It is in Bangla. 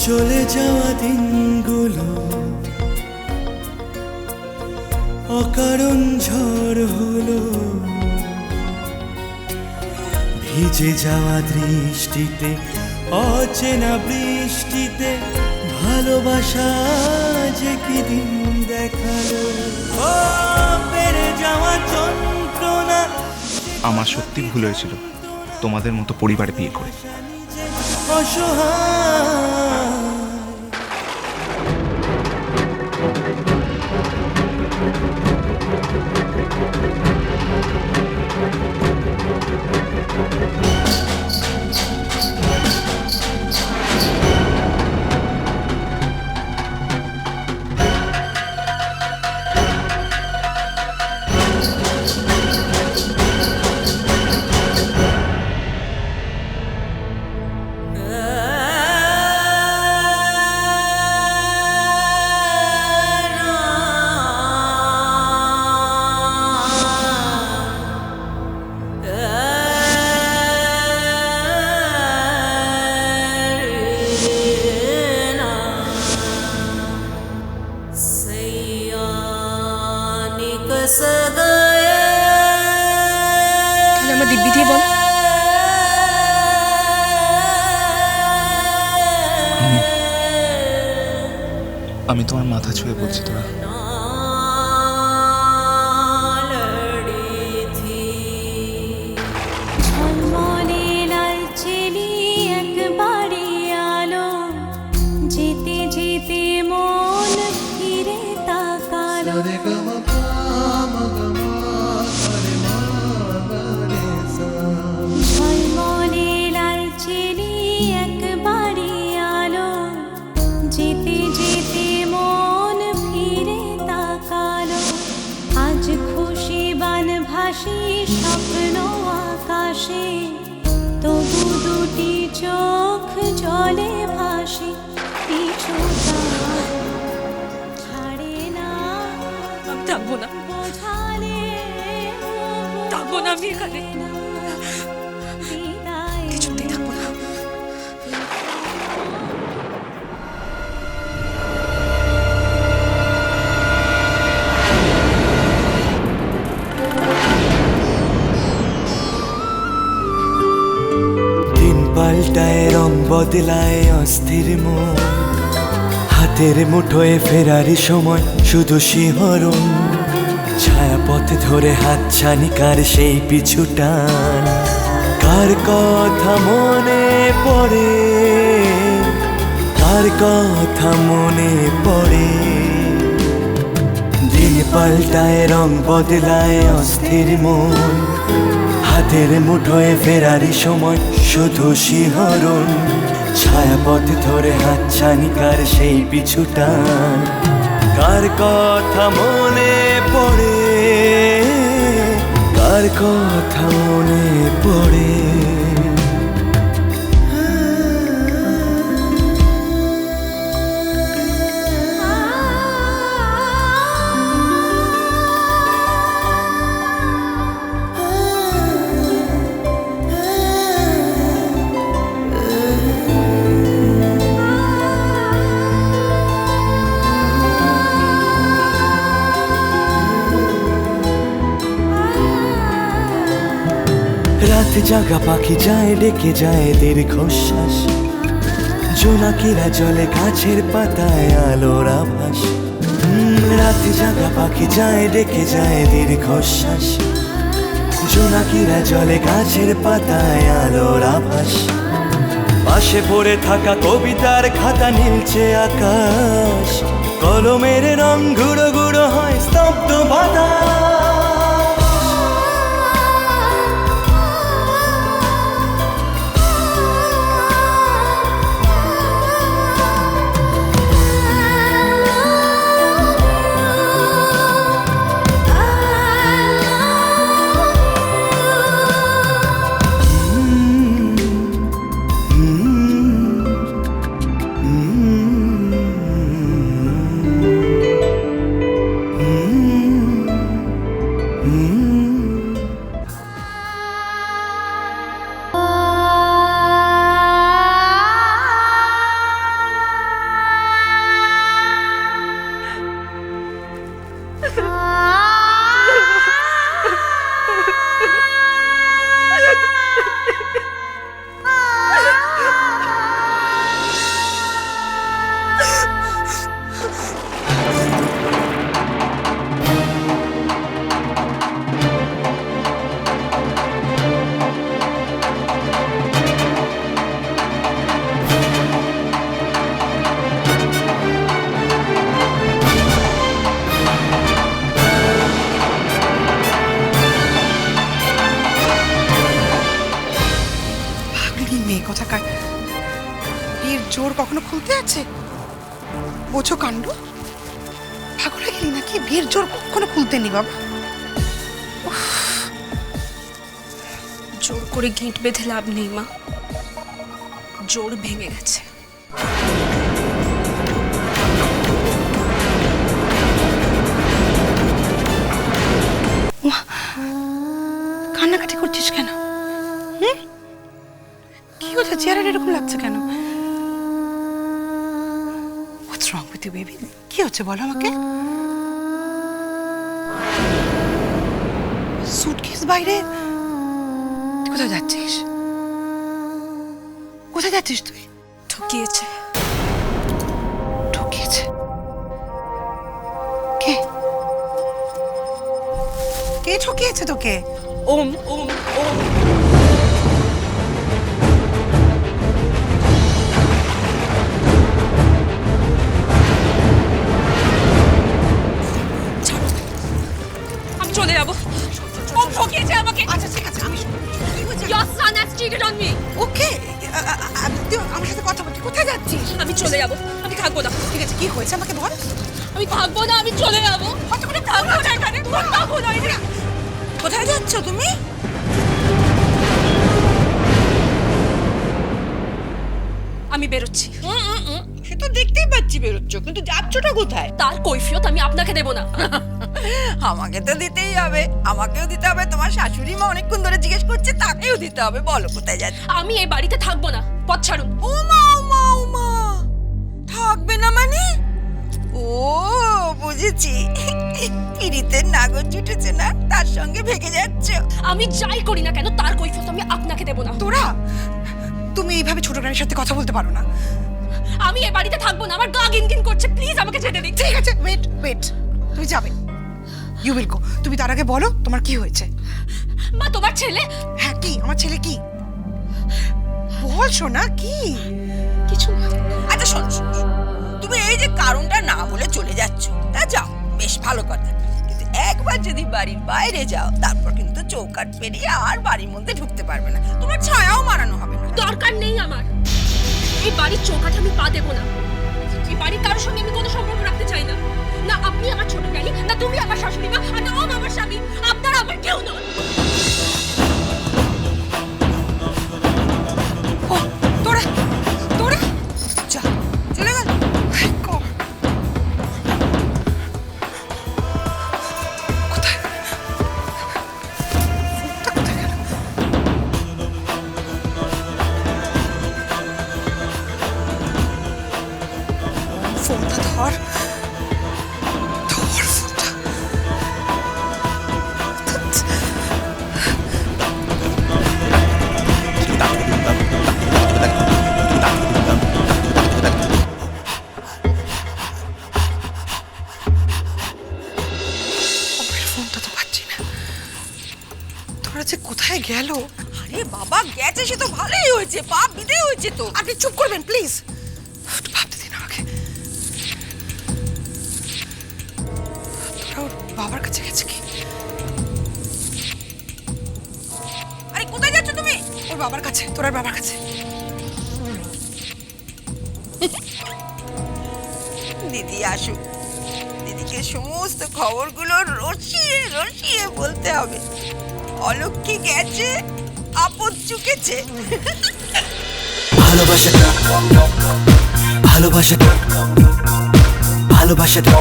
চলে যাওয়া দিনগুলো অকারণ ঝড় হলো, ভিজে যাওয়া দৃষ্টিতে অচেনা বৃষ্টিতে ভালোবাসা যে কি দিন দেখালো। ও পেরে যাওয়া যন্ত্রণা। আমার সত্যি ভুল হয়েছিল তোমাদের মতো পরিবারে বিয়ে করে। অসহায় আমার দিব্যি দিয়ে বল। আমি তোমার মাথা ছুঁয়ে বলছি তোরা। যেতে যেতে মন ফিরে তাকালো, ঝলমলে লাল চেলি একবারে আলো, যেতে যেতে মন ফিরে তাকালো। আজ খুশি বান ভাসি স্বপ্ন আকাশে, তবু দুটি চোখ জলে ভাসি, পিছুটা ছাড়ে না। আমি থাকবো না, বোঝালে থাকবো না আমি এখানে, কিছুতেই থাকবো না। দিন পাল্টায় রং বদলায় অস্থির মন, হাতের মুঠোয় ফেরারি সময় শুধু শিহরণ, ছায়াপথ ধরে হাত ছানিকার সেই পিছু টান। কার কথা মনে পড়ে, কার কথা মনে পড়ে। দিন পাল্টায় রং বদলায় অস্থির মন, হাতের মুঠোয় ফেরারি সময় শুধু শিহরণ, ছায়াপথ ধরে হাত ছানিকার সেই পিছু টান। কার কথা মনে পড়ে, কার কথা মনে পড়ে। রাত জাগা পাখি যায় ডেকে যায় দীর্ঘশ্বাস, জোনাকিরা জলে গাছের পাতায় আলোর আভাস। রাত জাগা পাখি যায় ডেকে যায় দীর্ঘশ্বাস, জোনাকিরা জলে গাছের পাতায় আলোর আভাস। পাশে পড়ে থাকা কবিতার খাতা নীলচে আকাশ, কলমের রং গুঁড়ো গুঁড়ো হয় স্তব্ধ বাতাস। এখনো খুলতে আছে? বোঝো কাণ্ড, পাগল হয়ে গেলি নাকি? বিয়ের জোর কখনো খুলতে নি বাবা। জোর করে গিঁট বেঁধে লাভ নেই মা, জোর ভেঙে গেছে। কান্নাকাটি করছিস কেন? হুম, কি হচ্ছে? চেহারা এরকম লাগছে কেন? What's wrong with you, baby? কি হচ্ছে বলো আমাকে। সুটকেস বাইরে, তুই কোথায় যাচ্ছিস? কোথায় যাচ্ছিস তুই? ঠকিয়েছে। ঠকিয়েছে? কে? কে ঠকিয়েছে তোকে? ওম ওম ওম। ছাড়ো, আমি চলে যাবো। ওম ঠকিয়েছে আমাকে। আচ্ছা ঠিক আছে, আমি শুনবো। কি হয়েছে? Your son has cheated on me. ওকে, তুই আমার সাথে কথা বলছিস। কোথায় যাচ্ছিস? আমি চলে যাবো, আমি থাকবো না। ঠিক আছে, কি হয়েছে আমাকে বল। আমি থাকবো না, আমি চলে যাবো। থাকবো না এখানে, থাকবো না এখানে। কোথায় যাচ্ছ তুমি? আমি বেরোচ্ছি। সে তো দেখতেই পাচ্ছি বেরোচ্ছ, কিন্তু যাচ্ছটা কোথায়? তার কৈফিয়ত আমি আপনাকে দেবো না। আমাকে তো দিতেই হবে, আমাকেও দিতে হবে। তোমার শাশুড়ি মা অনেকক্ষণ ধরে জিজ্ঞেস করছে, তাকেও দিতে হবে। বলো কোথায় যাচ্ছে? আমি এই বাড়িতে থাকবো না, পথ ছাড়ুন। ওমা ওমা ওমা, থাকবে না মানে? ও বুঝেছি, পিড়িতের নাগর জুটেছে না, তার সঙ্গে ভেগে যাচ্ছ। আমি যাই করি না কেন তার কৈফিয়ত আমি আপনাকে দেবো না। তোরা, তুমি এইভাবে ছোট প্রাণীর সাথে কথা বলতে পারো না। আমি এই বাড়িতে থাকবো না, আমার গা গিনগিন করছে। প্লিজ আমাকে যেতে দিন। ঠিক আছে, ওয়েট ওয়েট, তুমি যাবে। You will go. তুমি তার আগে বলো তোমার কি হয়েছে। মা, তোমার ছেলে হ্যাঁ, কি? আমার ছেলে কি? বল শোনা, কি? কিছু না। আচ্ছা শোনো শোনো, তুমি এই যে কারণটা না বলে চলে যাচ্ছ, তা যাও, বেশ ভালো কথা। কিন্তু একবার যদি বাড়ির বাইরে যাও, তারপর কিন্তু চৌকাঠ পেরিয়ে আর বাড়ির মধ্যে ঢুকতে পারবে না। তোমার ছায়াও মারানো হবে না। দরকার নেই আমার। এই বাড়ির চৌকাঠে আমি পা দেবো না। এই বাড়ির কারোর সঙ্গে আমি কোনো সম্পর্ক রাখতে চাই না। না আপনি আমার ছোট রানী, না তুমি আমার শাশুড়ি মা, আর না আমার স্বামী। আপনারা আমার কেউ নন। ও, তোরা তোরা যা, চলে গেল। কোথায়? ফোনটা কোথায় গেল? ফোনটা ধর, ধর ফোনটা। ধ্যাৎ। ওর ফোনটা তো পাচ্ছি না। তোরা যে কোথায় গেল? আরে বাবা, গেছে সে তো ভালোই হয়েছে, পাপ বিদেয় হয়েছে তো। আপনি চুপ করবেন প্লিজ। ভাবতে দিন আমাকে। তোরা ওর বাবার কাছে গেছে কি? আরে কোথায় যাচ্ছ তুমি? ওর বাবার কাছে, তোর আর বাবার কাছে। দিদি আসুক, দিদিকে সমস্ত খবরগুলো রসিয়ে রসিয়ে বলতে হবে। অলক্ষী গেছে, আপদ চুকেছে। ভালোবাসাটা ভালোবাসাটা ভালোবাসাটা